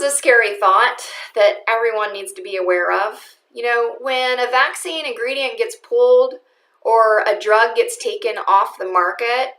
is a scary thought that everyone needs to be aware of. You know, when a vaccine ingredient gets pulled or a drug gets taken off the market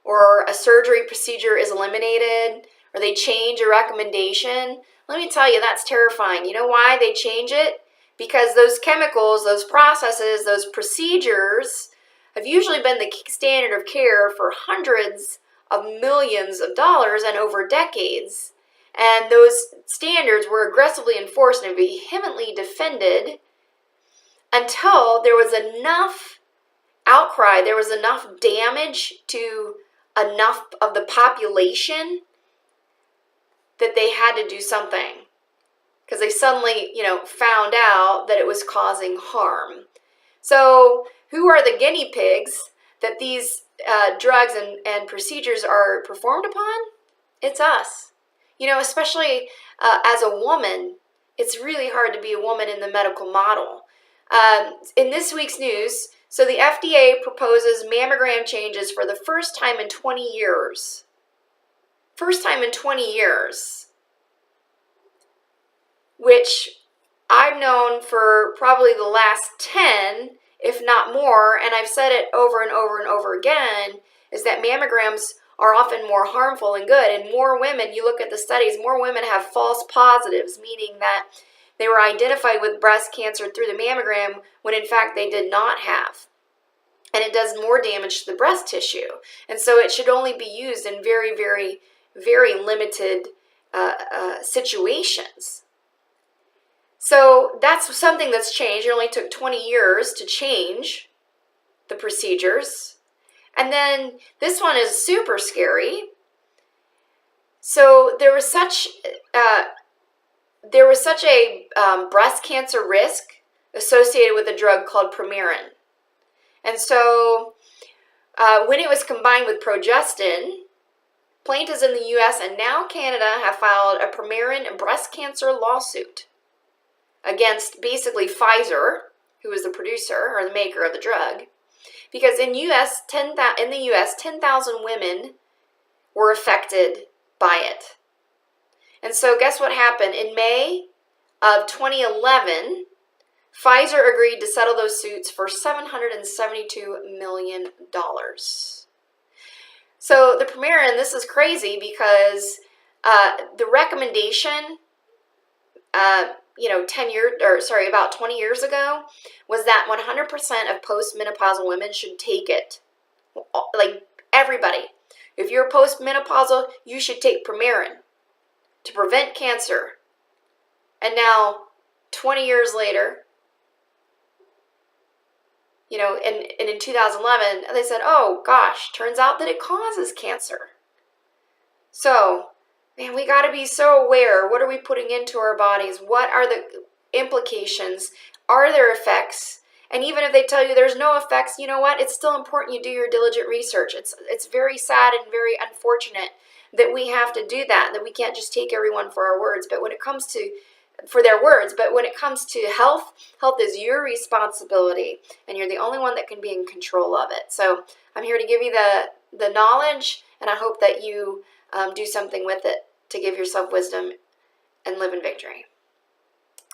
or a surgery procedure is eliminated or they change a recommendation, let me tell you, that's terrifying. You know why they change it? Because those chemicals, those processes, those procedures have usually been the standard of care for hundreds of millions of dollars and over decades. And those standards were aggressively enforced and vehemently defended until there was enough outcry, there was enough damage to enough of the population that they had to do something. Because they suddenly, found out that it was causing harm. So who are the guinea pigs that these drugs and procedures are performed upon? It's us. Especially as a woman, it's really hard to be a woman in the medical model. In this week's news, so the FDA proposes mammogram changes for the first time in 20 years. First time in 20 years. Which I've known for probably the last 10, if not more, and I've said it over and over and over again, is that mammograms are often more harmful than good. And more women, you look at the studies, more women have false positives, meaning that they were identified with breast cancer through the mammogram when in fact they did not have. And it does more damage to the breast tissue. And so it should only be used in very, very, very limited situations. So that's something that's changed. It only took 20 years to change the procedures. And then this one is super scary. So there was such a breast cancer risk associated with a drug called Premarin. And so when it was combined with progestin, plaintiffs in the U.S. and now Canada have filed a Premarin breast cancer lawsuit against basically Pfizer, who is the producer or the maker of the drug, because in the U.S., 10,000 women were affected by it. And so guess what happened? In May of 2011, Pfizer agreed to settle those suits for $772 million. So the Premarin, this is crazy because the recommendation, about 20 years ago, was that 100% of postmenopausal women should take it. Like everybody. If you're postmenopausal, you should take Premarin to prevent cancer. And now, 20 years later, and in 2011, they said, oh gosh, turns out that it causes cancer. So, man, we got to be so aware. What are we putting into our bodies? What are the implications? Are there effects? And even if they tell you there's no effects, you know what? It's still important you do your diligent research. It's very sad and very unfortunate that we have to do that we can't just take everyone for our words. But when it comes to health, health is your responsibility, and you're the only one that can be in control of it. So I'm here to give you the knowledge, and I hope that you do something with it to give yourself wisdom and live in victory.